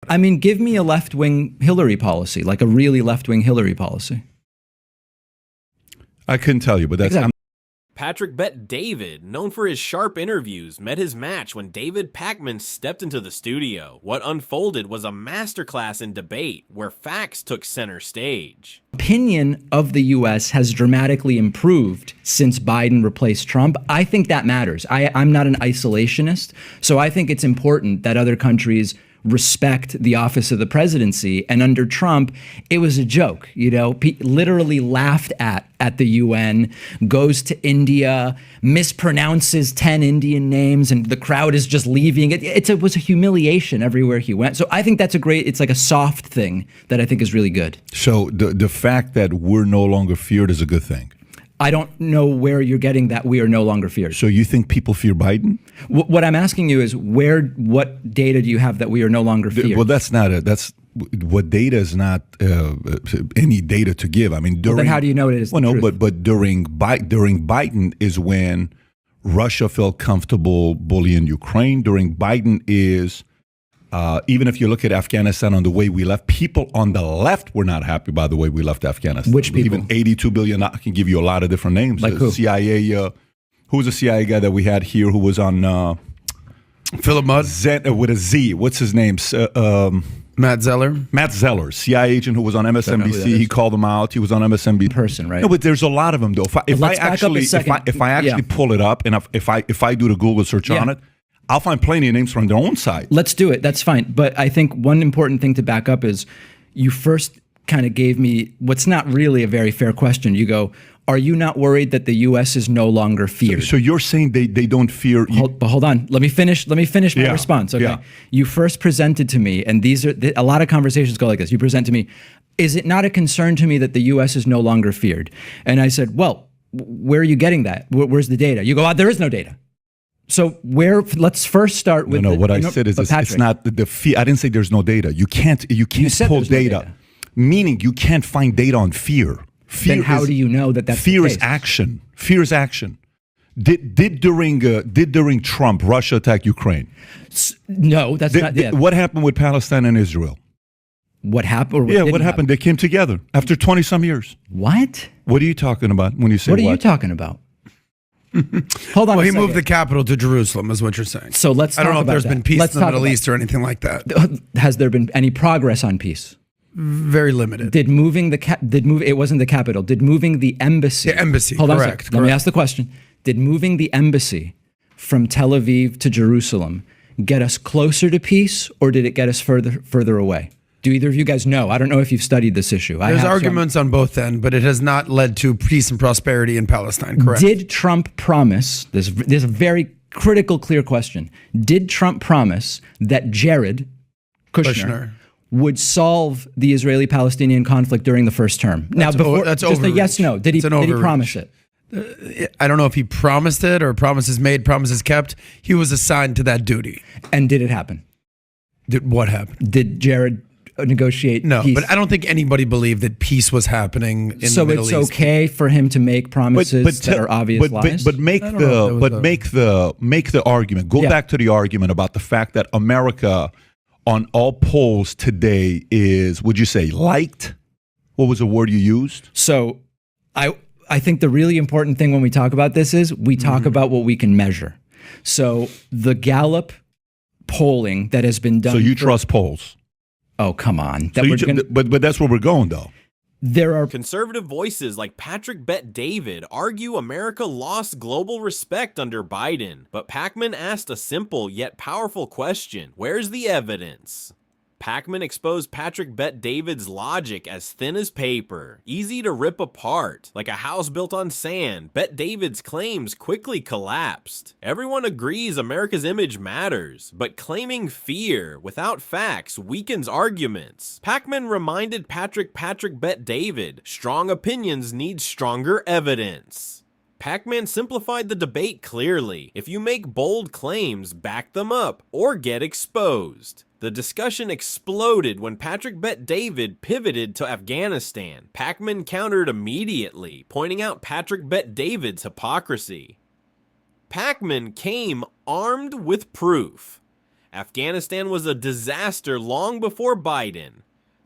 I mean, give me a left-wing Hillary policy, like a really left-wing Hillary policy. I couldn't tell you, but that's... Exactly. Patrick Bet David, known for his sharp interviews, met his match when David Pakman stepped into the studio. What unfolded was a masterclass in debate where facts took center stage. Opinion of the U.S. has dramatically improved since Biden replaced Trump. I think that matters. I'm not an isolationist, so I think it's important that other countries respect the office of the presidency. And under Trump, it was a joke, you know, literally laughed at the UN, goes to India, mispronounces 10 Indian names, and the crowd is just leaving. It was a humiliation everywhere he went. So I think that's it's like a soft thing that I think is really good. So the fact that we're no longer feared is a good thing. I don't know where you're getting that we are no longer feared. So you think people fear Biden? What I'm asking you is what data do you have that we are no longer feared? Well, what data is not any data to give. I mean, then how do you know it is? Well, no, but during Biden is when Russia felt comfortable bullying Ukraine. During Biden is even if you look at Afghanistan on the way we left, people on the left were not happy by the way we left Afghanistan. Which people? Even 82 billion. I can give you a lot of different names. Like who? CIA. Who was the CIA guy that we had here who was on Philip Mudd with a Z? What's his name? Matt Zeller. Matt Zeller, CIA agent who was on MSNBC. He called him out. He was on MSNBC. Person, right? No, but there's a lot of them though. If I actually pull it up and if I do the Google search on it, I'll find plenty of names from their own side. Let's do it. That's fine. But I think one important thing to back up is you first kind of gave me what's not really a very fair question. You go, are you not worried that the U.S. is no longer feared? So you're saying they don't fear you? But hold on. Let me finish my response. Okay. Yeah. You first presented to me, and these are a lot of conversations go like this. You present to me, is it not a concern to me that the U.S. is no longer feared? And I said, well, where are you getting that? Where's the data? You go, there is no data. So let's first start with. What I said is it's not the fear. I didn't say there's no data. You can't pull data, no data, meaning you can't find data on fear. Then how do you know that's fear the is case? action? Fear is action. Did during Trump Russia attack Ukraine? No, that's not. Yeah. What happened with Palestine and Israel? What happened? What happened? They came together after 20-some years. What? What are you talking about when you say what? What are you talking about? Hold on. Well, he moved the capital to Jerusalem, is what you're saying. So let's. I don't know if there's been peace in the Middle East or anything like that. Has there been any progress on peace? Very limited. It wasn't the capital. Did moving the embassy? The embassy. Hold on correct, a second. Let me ask the question. Did moving the embassy from Tel Aviv to Jerusalem get us closer to peace, or did it get us further away? Do either of you guys know? I don't know if you've studied this issue. There's arguments on both ends, but it has not led to peace and prosperity in Palestine, correct? Did Trump promise, there's a very critical, clear question. Did Trump promise that Jared Kushner would solve the Israeli-Palestinian conflict during the first term? That's just overreach. a yes, no. Did he promise it? I don't know if he promised it or promises made, promises kept. He was assigned to that duty. And did it happen? Did what happen? Did Jared negotiate peace? But I don't think anybody believed that peace was happening in the Middle East. So it's okay for him to make promises that are obvious lies? But make the argument. Go back to the argument about the fact that America on all polls today is, would you say, liked? What was the word you used? So I think the really important thing when we talk about this is we talk about what we can measure. So the Gallup polling that has been done. So you trust polls? Oh, come on. But that's where we're going, though. There are conservative voices like Patrick Bet David argue America lost global respect under Biden, but Pakman asked a simple yet powerful question. Where's the evidence? Pakman exposed Patrick Bet David's logic as thin as paper, easy to rip apart. Like a house built on sand, Bet David's claims quickly collapsed. Everyone agrees America's image matters, but claiming fear without facts weakens arguments. Pakman reminded Patrick Bet David, strong opinions need stronger evidence. Pakman simplified the debate clearly. If you make bold claims, back them up, or get exposed. The discussion exploded when Patrick Bet David pivoted to Afghanistan. Pakman countered immediately, pointing out Patrick Bet David's hypocrisy. Pakman came armed with proof. Afghanistan was a disaster long before Biden.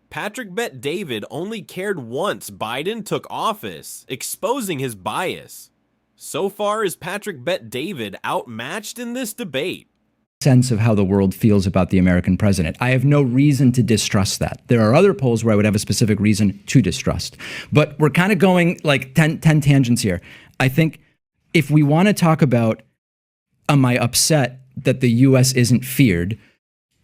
Patrick Bet David only cared once Biden took office, exposing his bias. So far, is Patrick Bet David outmatched in this debate? Sense of how the world feels about the American president. I have no reason to distrust that. There are other polls where I would have a specific reason to distrust. But we're kind of going like 10 tangents here. I think if we want to talk about, am I upset that the U.S. isn't feared?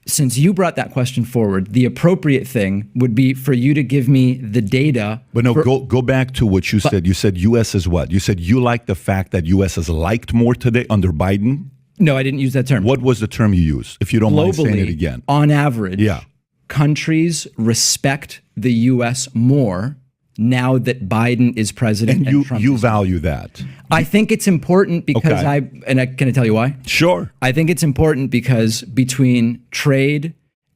Since you brought that question forward, the appropriate thing would be for you to give me the data. But no, go back to what you said. You said U.S. is what? You said you like the fact that U.S. is liked more today under Biden? No, I didn't use that term. What was the term you used, if you don't mind saying it again? On average, countries respect the U.S. more now that Biden is president and Trump you is value that. I think it's important because can I tell you why? Sure. I think it's important because between trade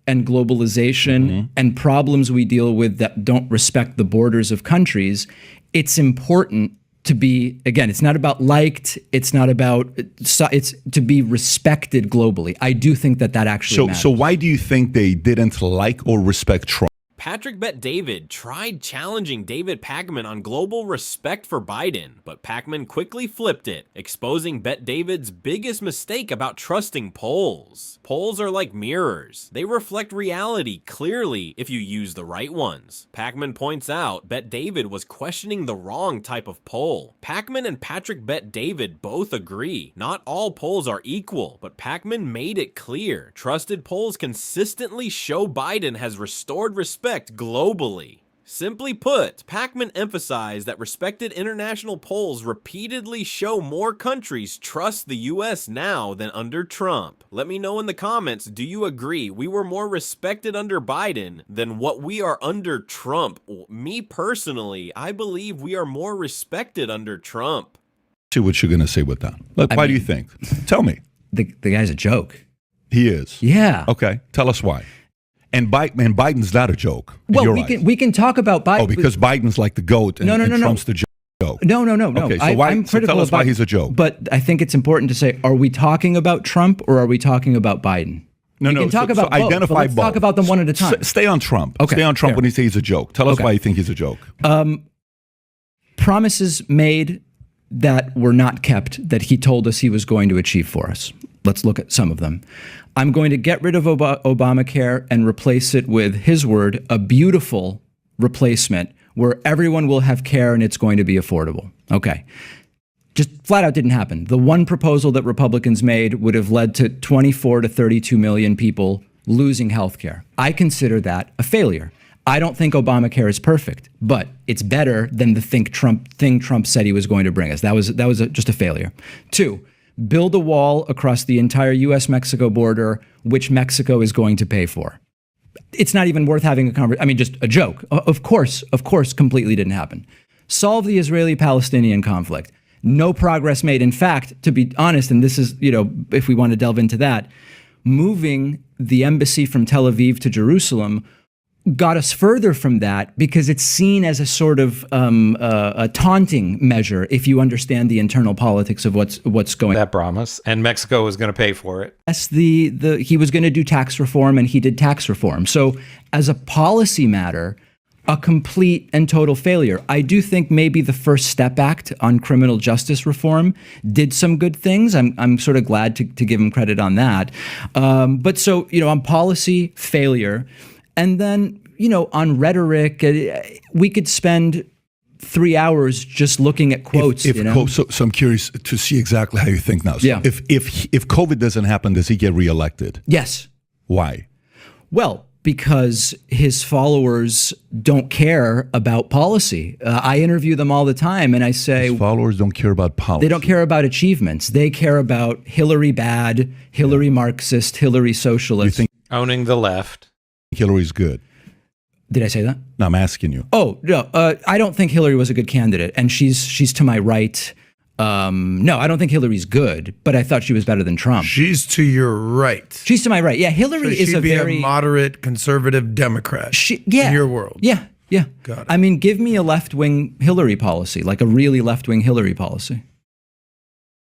and globalization and problems we deal with that don't respect the borders of countries, it's important to be, again, it's not about liked, it's not about, it's to be respected globally. I do think that actually matters. So why do you think they didn't like or respect Trump? Patrick Bet David tried challenging David Pakman on global respect for Biden, but Pakman quickly flipped it, exposing Bet David's biggest mistake about trusting polls. Polls are like mirrors. They reflect reality clearly if you use the right ones. Pakman points out Bet David was questioning the wrong type of poll. Pakman and Patrick Bet David both agree. Not all polls are equal, but Pakman made it clear. Trusted polls consistently show Biden has restored respect globally. Simply put, Pakman emphasized that respected international polls repeatedly show more countries trust the US now than under Trump. Let me know in the comments, do you agree we were more respected under Biden than what we are under Trump? Me personally, I believe we are more respected under Trump. See what you're going to say with that. Why do you think? Tell me. The guy's a joke. He is? Yeah. Okay. Tell us why. And Biden's not a joke. Well, we can talk about Biden. Oh, because Biden's like the GOAT and Trump's the joke. No. Okay, so I'm critical tell us of why Biden, he's a joke. But I think it's important to say, are we talking about Trump or are we talking about Biden? We can talk about both, identify but let's both. talk about them one at a time. Stay on Trump. Okay, Stay on Trump fair. when he says he's a joke. Tell us why you think he's a joke. Promises made that were not kept that he told us he was going to achieve for us. Let's look at some of them. I'm going to get rid of Obamacare and replace it with, his word, a beautiful replacement where everyone will have care and it's going to be affordable. Okay. Just flat out didn't happen. The one proposal that Republicans made would have led to 24 to 32 million people losing health care. I consider that a failure. I don't think Obamacare is perfect, but it's better than the thing Trump said he was going to bring us. That was just a failure. 2, build a wall across the entire U.S.-Mexico border, which Mexico is going to pay for. It's not even worth having a conversation. I mean, just a joke. Of course, completely didn't happen. Solve the Israeli-Palestinian conflict. No progress made. In fact, to be honest, and this is, if we want to delve into that, moving the embassy from Tel Aviv to Jerusalem got us further from that because it's seen as a sort of a taunting measure if you understand the internal politics of what's going on. That promise, and Mexico was going to pay for it. Yes, he was going to do tax reform, and he did tax reform. So as a policy matter, a complete and total failure. I do think maybe the First Step Act on criminal justice reform did some good things. I'm sort of glad to give him credit on that. But so, on policy, failure. And then, on rhetoric, we could spend 3 hours just looking at quotes. So I'm curious to see exactly how you think now. So Yeah. If COVID doesn't happen, does he get reelected? Yes. Why? Well, because his followers don't care about policy. I interview them all the time, and I say His followers don't care about policy. they don't care about achievements. They care about Hillary bad, Hillary Marxist, Hillary socialist. You think Owning the left. Hillary's good? Did I say that? No, I'm asking you. Oh, no. I don't think Hillary was a good candidate, and she's to my right. No, I don't think Hillary's good, but I thought she was better than Trump. She's to your right. She's to my right. Yeah, Hillary is She'd a be very a moderate conservative Democrat. yeah, in your world. Yeah. Got it. I mean, give me a left-wing Hillary policy, like a really left-wing Hillary policy.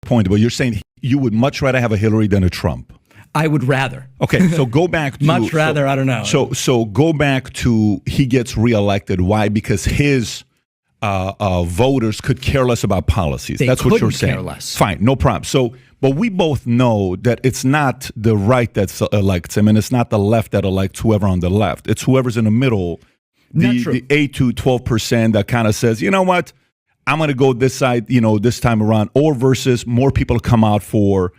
Point, but you're saying you would much rather have a Hillary than a Trump. I would rather. Okay, so go back to Much rather, I don't know. So go back to he gets reelected. Why? Because his voters could care less about policies. They That's what you're couldn't saying. care less. Fine, no problem. So, but we both know that it's not the right that elects him, and it's not the left that elects whoever on the left. It's whoever's in the middle, Not true. the 8 to 12% that kind of says, you know what, I'm going to go this side, this time around, or versus more people come out for,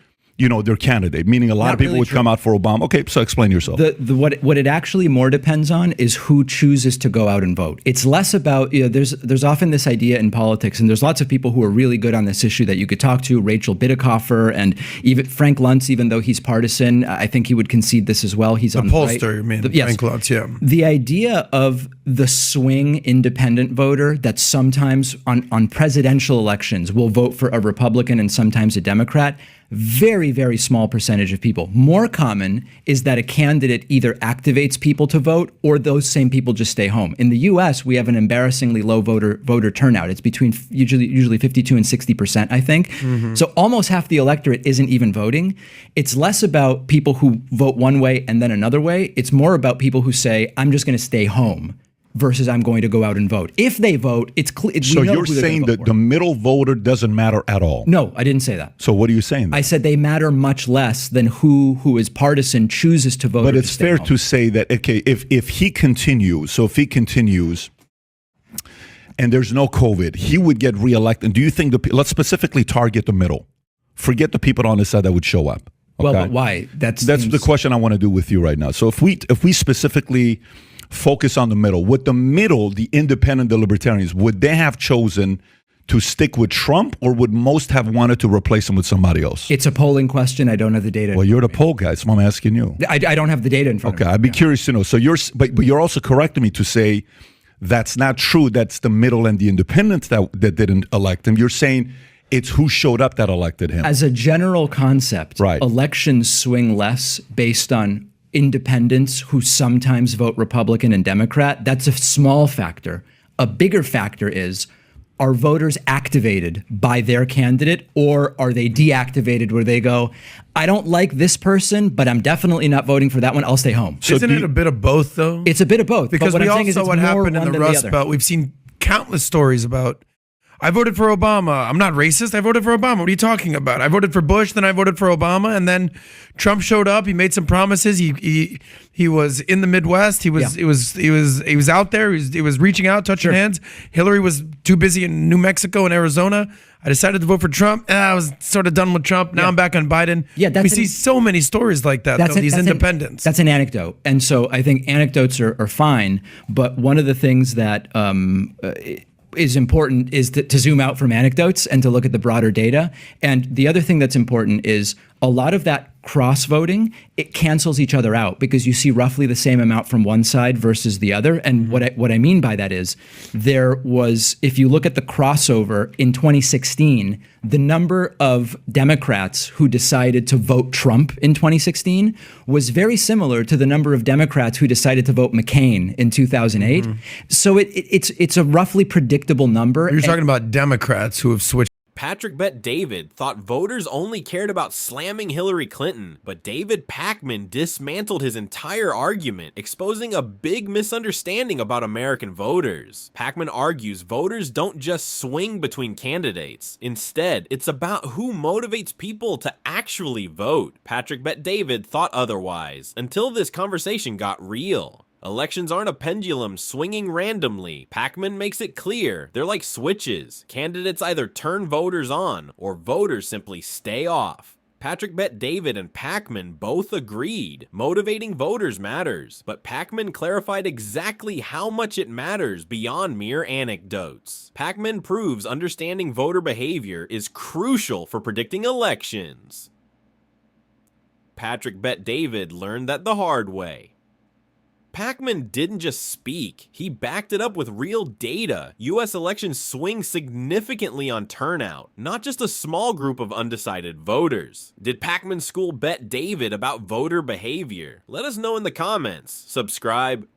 their candidate, meaning a lot Not of people really would true. come out for Obama. Okay, so explain yourself. What it actually more depends on is who chooses to go out and vote. It's less about, there's often this idea in politics, and there's lots of people who are really good on this issue that you could talk to, Rachel Bidikofer and even Frank Luntz, even though he's partisan, I think he would concede this as well. He's The on the pollster, right. you mean, Yes. Frank Luntz, yeah. The idea of the swing independent voter that sometimes on presidential elections will vote for a Republican and sometimes a Democrat, very, very small percentage of people. More common is that a candidate either activates people to vote or those same people just stay home. In the US, we have an embarrassingly low voter turnout. It's between usually 52 and 60%, I think. Mm-hmm. So almost half the electorate isn't even voting. It's less about people who vote one way and then another way. It's more about people who say, I'm just going to stay home versus I'm going to go out and vote. If they vote, it's clear. So you're saying that the middle voter doesn't matter at all? No, I didn't say that. So what are you saying then? I said they matter much less than who is partisan chooses to vote. But or it's to stay fair home. to say that, okay, if he continues and there's no COVID, he would get reelected. And do you think let's specifically target the middle? Forget the people on the side that would show up. Well, okay? but why? That's the question I want to do with you right now. So if we specifically focus on the middle, the independent, the libertarians, would they have chosen to stick with Trump, or would most have wanted to replace him with somebody else? It's a polling question. I don't have the data. Well, you're the poll guy, so I'm asking you. I don't have the data in front of me. Okay, I'd be curious to know. So but you're also correcting me to say that's not true. That's the middle and the independents that didn't elect him. You're saying it's who showed up that elected him. As a general concept, Right. Elections swing less based on independents who sometimes vote Republican and Democrat. That's a small factor. A bigger factor is, are voters activated by their candidate, or are they deactivated where they go, I don't like this person, but I'm definitely not voting for that one. I'll stay home. So Isn't it a bit of both, though? It's a bit of both. Because but what we I'm all saying is saw it's what more happened in one the than Rust other. Belt. We've seen countless stories about, I voted for Obama. I'm not racist. I voted for Obama. What are you talking about? I voted for Bush, then I voted for Obama, and then Trump showed up. He made some promises. He was in the Midwest. He was out there. He was reaching out, touching hands. Hillary was too busy in New Mexico and Arizona. I decided to vote for Trump. I was sort of done with Trump. Now I'm back on Biden. Yeah, we see so many stories like that, though, these independents. That's an anecdote. And so I think anecdotes are fine. But one of the things that is important is to zoom out from anecdotes and to look at the broader data. And the other thing that's important is a lot of that cross voting, it cancels each other out because you see roughly the same amount from one side versus the other. And what I mean by that is there was, if you look at the crossover in 2016, the number of Democrats who decided to vote Trump in 2016 was very similar to the number of Democrats who decided to vote McCain in 2008. So it's a roughly predictable number. You're talking about Democrats who have switched. Patrick Bet David thought voters only cared about slamming Hillary Clinton, but David Pakman dismantled his entire argument, exposing a big misunderstanding about American voters. Pakman argues voters don't just swing between candidates. Instead, it's about who motivates people to actually vote. Patrick Bet David thought otherwise, until this conversation got real. Elections aren't a pendulum swinging randomly. Pakman makes it clear they're like switches. Candidates either turn voters on, or voters simply stay off. Patrick Bet David and Pakman both agreed motivating voters matters, but Pakman clarified exactly how much it matters beyond mere anecdotes. Pakman proves understanding voter behavior is crucial for predicting elections. Patrick Bet David learned that the hard way. Pakman didn't just speak, he backed it up with real data. US elections swing significantly on turnout, not just a small group of undecided voters. Did Pakman school Bet David about voter behavior? Let us know in the comments. Subscribe,